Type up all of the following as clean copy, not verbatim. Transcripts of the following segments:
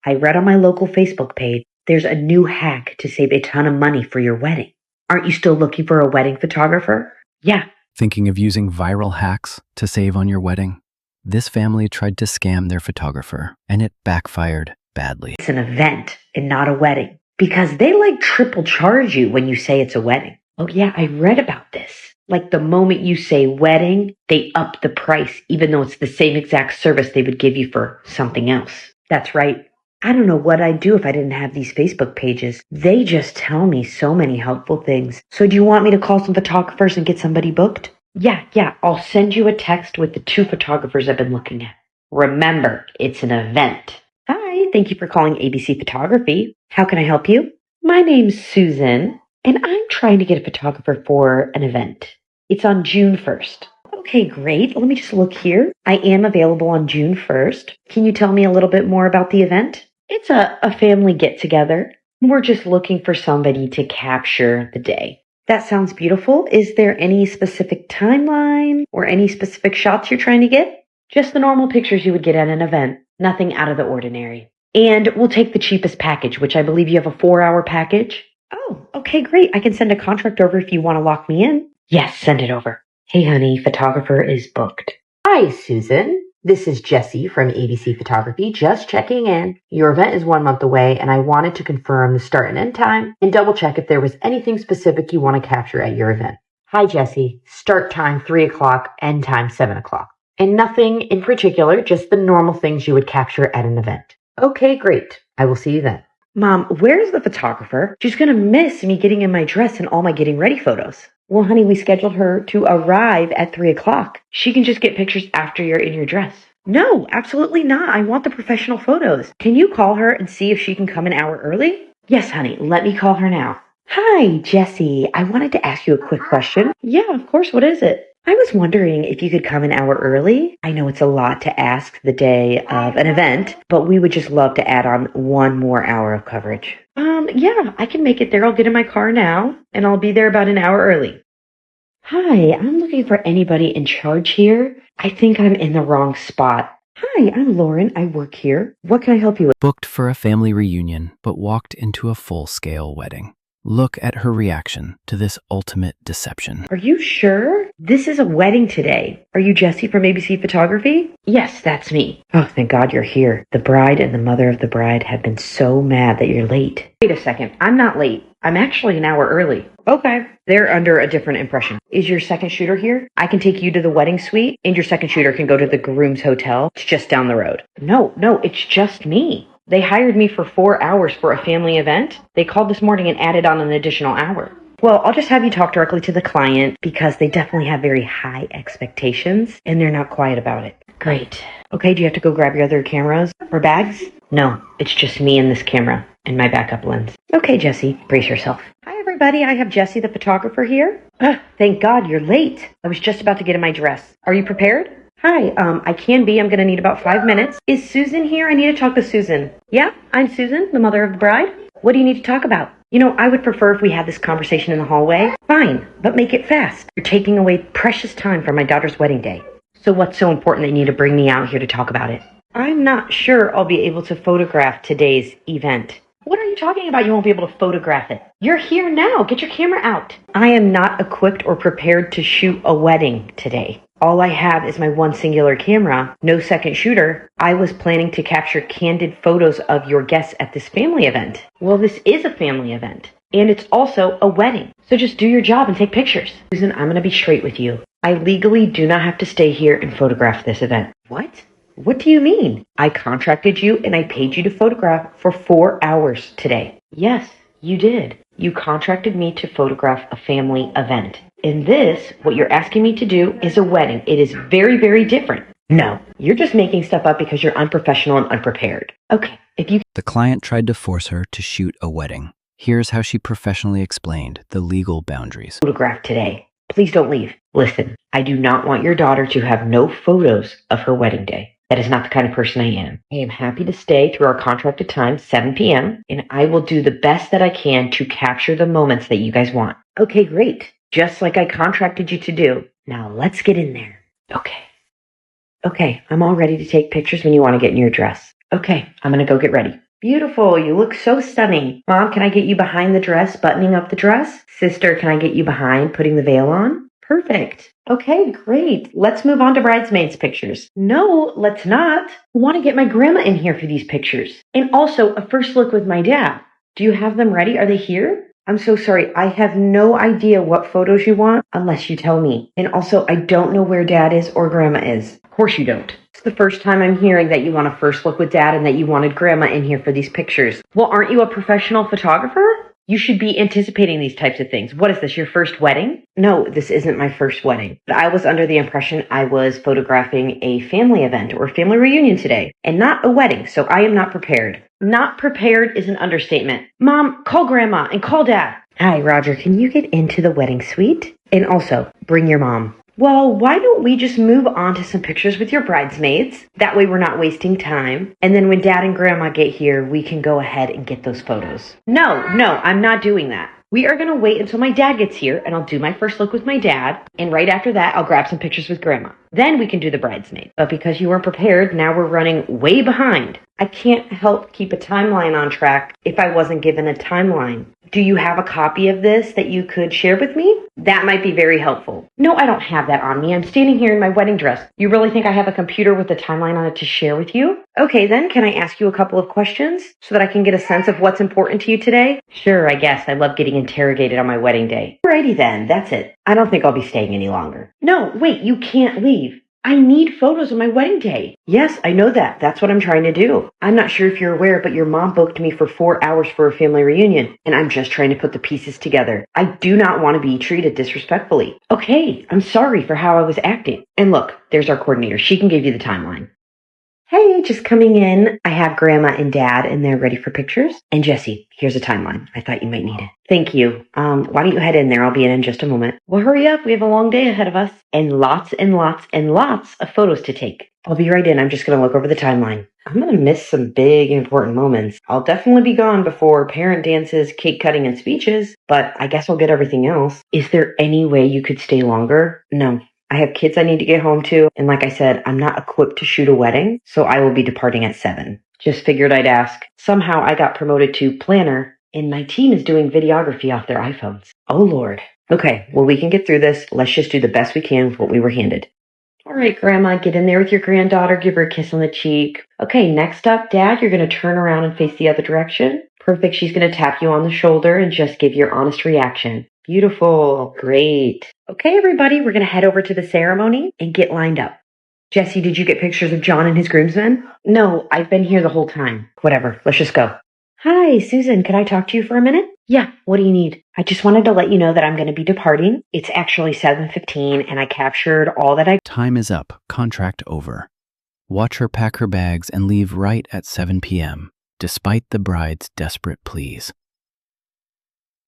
I read on my local Facebook page there's a new hack to save a ton of money for your wedding. Aren't you still looking for a wedding photographer? Yeah. Thinking of using viral hacks to save on your wedding? This family tried to scam their photographer, and it backfired badly. It's an event and not a wedding because they like triple charge you when you say it's a wedding. Oh yeah, I read about this. Like the moment you say wedding, they up the price even though it's the same exact service they would give you for something else. That's right. I don't know what I'd do if I didn't have these Facebook pages. They just tell me so many helpful things. So do you want me to call some photographers and get somebody booked? Yeah, I'll send you a text with the 2 photographers I've been looking at. Remember, it's an event. Hi, thank you for calling ABC Photography. How can I help you? My name's Susan, and I'm trying to get a photographer for an event. It's on June 1st. Okay, great. Let me just look here. I am available on June 1st. Can you tell me a little bit more about the event? It's a family get-together. We're just looking for somebody to capture the day. That sounds beautiful. Is there any specific timeline or any specific shots you're trying to get? Just the normal pictures you would get at an event. Nothing out of the ordinary. And we'll take the cheapest package, which I believe you have a 4-hour package. Oh, okay, great. I can send a contract over if you want to lock me in. Yes, send it over. Hey, honey, photographer is booked. Hi, Susan. This is Jessie from ABC Photography, just checking in. Your event is 1 month away, and I wanted to confirm the start and end time and double check if there was anything specific you want to capture at your event. Hi, Jessie. Start time 3 o'clock, end time 7 o'clock. And nothing in particular, just the normal things you would capture at an event. Okay, great. I will see you then. Mom, where's the photographer? She's going to miss me getting in my dress and all my getting ready photos. Well, honey, we scheduled her to arrive at 3 o'clock. She can just get pictures after you're in your dress. No, absolutely not. I want the professional photos. Can you call her and see if she can come an hour early? Yes, honey. Let me call her now. Hi, Jessie. I wanted to ask you a quick question. Yeah, of course. What is it? I was wondering if you could come an hour early. I know it's a lot to ask the day of an event, but we would just love to add on 1 more hour of coverage. Yeah, I can make it there. I'll get in my car now, and I'll be there about an hour early. Hi, I'm looking for anybody in charge here. I think I'm in the wrong spot. Hi, I'm Lauren. I work here. What can I help you with? Booked for a family reunion, but walked into a full-scale wedding. Look at her reaction to this ultimate deception. Are you sure? This is a wedding today. Are you Jessie from ABC Photography? Yes, that's me. Oh, thank God you're here. The bride and the mother of the bride have been so mad that you're late. Wait a second. I'm not late. I'm actually an hour early. Okay. They're under a different impression. Is your second shooter here? I can take you to the wedding suite, and your second shooter can go to the groom's hotel. It's just down the road. No, it's just me. They hired me for 4 hours for a family event. They called this morning and added on an additional hour. Well, I'll just have you talk directly to the client because they definitely have very high expectations and they're not quiet about it. Great. Okay, do you have to go grab your other cameras or bags? No, it's just me and this camera and my backup lens. Okay, Jessie, brace yourself. Hi, everybody. I have Jessie, the photographer here. Thank God you're late. I was just about to get in my dress. Are you prepared? Hi, I can be. I'm going to need about 5 minutes. Is Susan here? I need to talk to Susan. Yeah, I'm Susan, the mother of the bride. What do you need to talk about? You know, I would prefer if we had this conversation in the hallway. Fine, but make it fast. You're taking away precious time from my daughter's wedding day. So what's so important that you need to bring me out here to talk about it? I'm not sure I'll be able to photograph today's event. What are you talking about? You won't be able to photograph it. You're here now. Get your camera out. I am not equipped or prepared to shoot a wedding today. All I have is my one singular camera, no second shooter. I was planning to capture candid photos of your guests at this family event. Well, this is a family event, and it's also a wedding. So just do your job and take pictures. Susan, I'm going to be straight with you. I legally do not have to stay here and photograph this event. What? What do you mean? I contracted you and I paid you to photograph for 4 hours today. Yes, you did. You contracted me to photograph a family event. In this, what you're asking me to do is a wedding. It is very, very different. No, you're just making stuff up because you're unprofessional and unprepared. Okay, if you... The client tried to force her to shoot a wedding. Here's how she professionally explained the legal boundaries. Photograph today. Please don't leave. Listen, I do not want your daughter to have no photos of her wedding day. That is not the kind of person I am. I am happy to stay through our contracted time, 7 p.m., and I will do the best that I can to capture the moments that you guys want. Okay, great. Just like I contracted you to do. Now let's get in there. Okay, I'm all ready to take pictures when you want to get in your dress. Okay, I'm going to go get ready. Beautiful. You look so stunning. Mom, can I get you behind the dress, buttoning up the dress? Sister, can I get you behind, putting the veil on? Perfect. Okay, great. Let's move on to bridesmaids pictures. No, let's not. I want to get my grandma in here for these pictures. And also a first look with my dad. Do you have them ready? Are they here? I'm so sorry. I have no idea what photos you want unless you tell me. And also, I don't know where dad is or grandma is. Of course you don't. It's the first time I'm hearing that you want a first look with dad and that you wanted grandma in here for these pictures. Well, aren't you a professional photographer? You should be anticipating these types of things. What is this, your first wedding? No, this isn't my first wedding. But I was under the impression I was photographing a family event or family reunion today and not a wedding, so I am not prepared. Not prepared is an understatement. Mom, call grandma and call dad. Hi, Roger, can you get into the wedding suite? And also, bring your mom. Well, why don't we just move on to some pictures with your bridesmaids? That way we're not wasting time. And then when dad and grandma get here, we can go ahead and get those photos. No, I'm not doing that. We are going to wait until my dad gets here and I'll do my first look with my dad. And right after that, I'll grab some pictures with grandma. Then we can do the bridesmaid. But because you weren't prepared, now we're running way behind. I can't help keep a timeline on track if I wasn't given a timeline. Do you have a copy of this that you could share with me? That might be very helpful. No, I don't have that on me. I'm standing here in my wedding dress. You really think I have a computer with a timeline on it to share with you? Okay, then can I ask you a couple of questions so that I can get a sense of what's important to you today? Sure, I guess. I love getting interrogated on my wedding day. Alrighty then, that's it. I don't think I'll be staying any longer. No, wait, you can't leave. I need photos of my wedding day. Yes, I know that. That's what I'm trying to do. I'm not sure if you're aware, but your mom booked me for 4 hours for a family reunion, and I'm just trying to put the pieces together. I do not want to be treated disrespectfully. Okay, I'm sorry for how I was acting. And look, there's our coordinator. She can give you the timeline. Hey, just coming in. I have grandma and dad and they're ready for pictures. And Jesse, here's a timeline. I thought you might need it. Thank you. Why don't you head in there? I'll be in just a moment. Well, hurry up. We have a long day ahead of us and lots of photos to take. I'll be right in. I'm just going to look over the timeline. I'm going to miss some big important moments. I'll definitely be gone before parent dances, cake cutting, and speeches, but I guess I'll get everything else. Is there any way you could stay longer? No. I have kids I need to get home to, and like I said, I'm not equipped to shoot a wedding, so I will be departing at 7. Just figured I'd ask. Somehow I got promoted to planner, and my team is doing videography off their iPhones. Oh Lord. Okay, well we can get through this. Let's just do the best we can with what we were handed. All right, Grandma, get in there with your granddaughter, give her a kiss on the cheek. Okay, next up, Dad, you're going to turn around and face the other direction. Perfect, she's going to tap you on the shoulder and just give your honest reaction. Beautiful. Great. Okay, everybody, we're going to head over to the ceremony and get lined up. Jesse, did you get pictures of John and his groomsmen? No, I've been here the whole time. Whatever, let's just go. Hi, Susan, can I talk to you for a minute? Yeah, what do you need? I just wanted to let you know that I'm going to be departing. It's actually 7:15 and I captured all that I... Time is up. Contract over. Watch her pack her bags and leave right at 7 p.m., despite the bride's desperate pleas.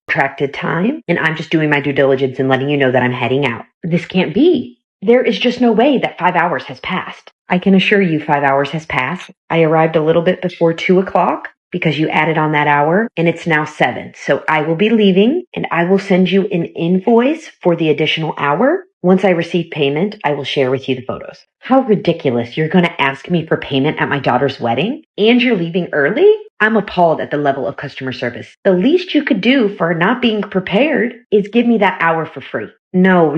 Contracted time, and I'm just doing my due diligence and letting you know that I'm heading out. This can't be. There is just no way that 5 hours has passed. I can assure you 5 hours has passed. I arrived a little bit before 2 o'clock because you added on that hour, and it's now 7. So I will be leaving, and I will send you an invoice for the additional hour. Once I receive payment, I will share with you the photos. How ridiculous. You're going to ask me for payment at my daughter's wedding, and you're leaving early? I'm appalled at the level of customer service. The least you could do for not being prepared is give me that hour for free. No.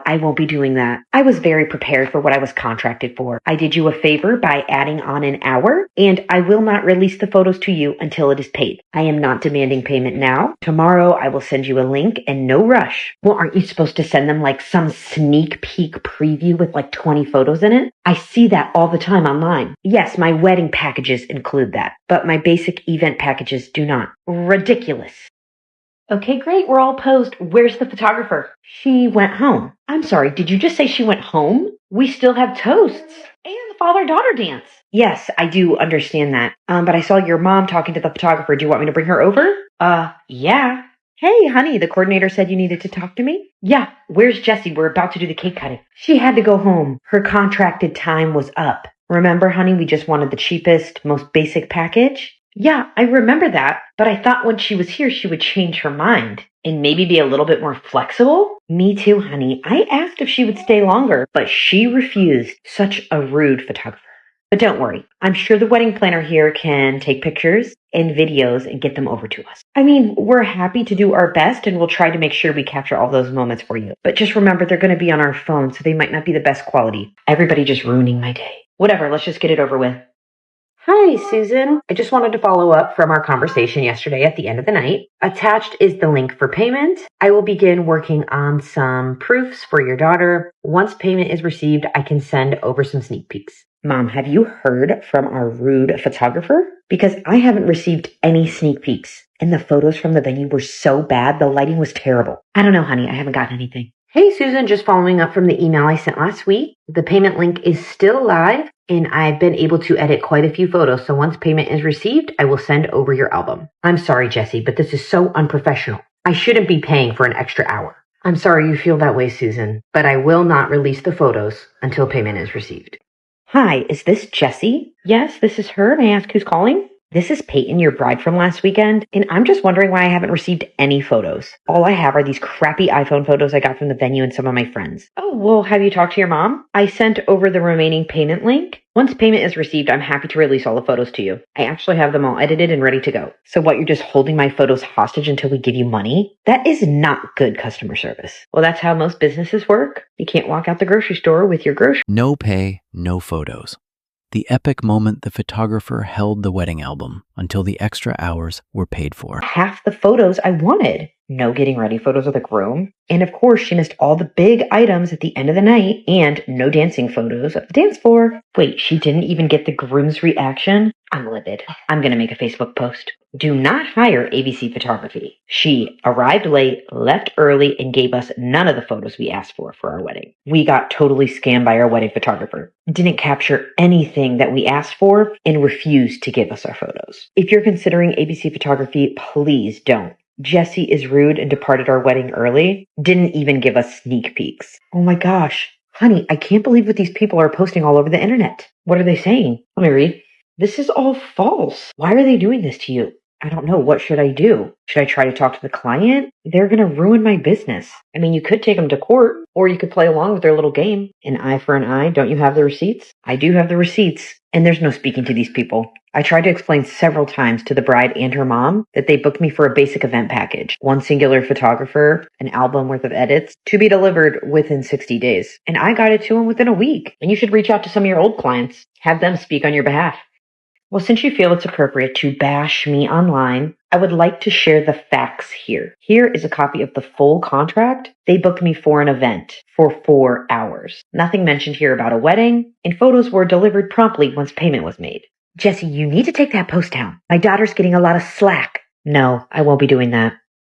I won't be doing that. I was very prepared for what I was contracted for. I did you a favor by adding on an hour, and I will not release the photos to you until it is paid. I am not demanding payment now. Tomorrow I will send you a link and no rush. Well, aren't you supposed to send them like some sneak peek preview with like 20 photos in it? I see that all the time online. Yes, my wedding packages include that, but my basic event packages do not. Ridiculous. Okay, great. We're all posed. Where's the photographer? She went home. I'm sorry. Did you just say she went home? We still have toasts and the father-daughter dance. Yes, I do understand that. But I saw your mom talking to the photographer. Do you want me to bring her over? Yeah. Hey, honey, the coordinator said you needed to talk to me? Yeah. Where's Jessie? We're about to do the cake cutting. She had to go home. Her contracted time was up. Remember, honey, we just wanted the cheapest, most basic package? Yeah, I remember that, but I thought when she was here, she would change her mind and maybe be a little bit more flexible. Me too, honey. I asked if she would stay longer, but she refused. Such a rude photographer. But don't worry, I'm sure the wedding planner here can take pictures and videos and get them over to us. I mean, we're happy to do our best and we'll try to make sure we capture all those moments for you. But just remember, they're going to be on our phone, so they might not be the best quality. Everybody just ruining my day. Whatever, let's just get it over with. Hi, Susan. I just wanted to follow up from our conversation yesterday at the end of the night. Attached is the link for payment. I will begin working on some proofs for your daughter. Once payment is received, I can send over some sneak peeks. Mom, have you heard from our rude photographer? Because I haven't received any sneak peeks, and the photos from the venue were so bad, the lighting was terrible. I don't know, honey. I haven't gotten anything. Hey, Susan, just following up from the email I sent last week. The payment link is still live, and I've been able to edit quite a few photos, so once payment is received, I will send over your album. I'm sorry, Jessie, but this is so unprofessional. I shouldn't be paying for an extra hour. I'm sorry you feel that way, Susan, but I will not release the photos until payment is received. Hi, is this Jessie? Yes, this is her. May I ask who's calling? This is Peyton, your bride from last weekend, and I'm just wondering why I haven't received any photos. All I have are these crappy iPhone photos I got from the venue and some of my friends. Oh, well, have you talked to your mom? I sent over the remaining payment link. Once payment is received, I'm happy to release all the photos to you. I actually have them all edited and ready to go. So what, you're just holding my photos hostage until we give you money? That is not good customer service. Well, that's how most businesses work. You can't walk out the grocery store with your groceries. No pay, no photos. The epic moment the photographer held the wedding album until the extra hours were paid for. Half the photos I wanted. No getting ready photos of the groom. And of course, she missed all the big items at the end of the night and no dancing photos of the dance floor. Wait, she didn't even get the groom's reaction? I'm livid. I'm going to make a Facebook post. Do not hire ABC Photography. She arrived late, left early, and gave us none of the photos we asked for our wedding. We got totally scammed by our wedding photographer. Didn't capture anything that we asked for and refused to give us our photos. If you're considering ABC Photography, please don't. Jessie is rude and departed our wedding early. Didn't even give us sneak peeks. Oh my gosh. Honey, I can't believe what these people are posting all over the internet. What are they saying? Let me read. This is all false. Why are they doing this to you? I don't know. What should I do? Should I try to talk to the client? They're going to ruin my business. I mean, you could take them to court, or you could play along with their little game. An eye for an eye. Don't you have the receipts? I do have the receipts, and there's no speaking to these people. I tried to explain several times to the bride and her mom that they booked me for a basic event package, one singular photographer, an album worth of edits, to be delivered within 60 days. And I got it to them within a week. And you should reach out to some of your old clients. Have them speak on your behalf. Well, since you feel it's appropriate to bash me online, I would like to share the facts here. Here is a copy of the full contract. They booked me for an event for 4 hours. Nothing mentioned here about a wedding, and photos were delivered promptly once payment was made. Jessie, you need to take that post down. My daughter's getting a lot of slack. No, I won't be doing that.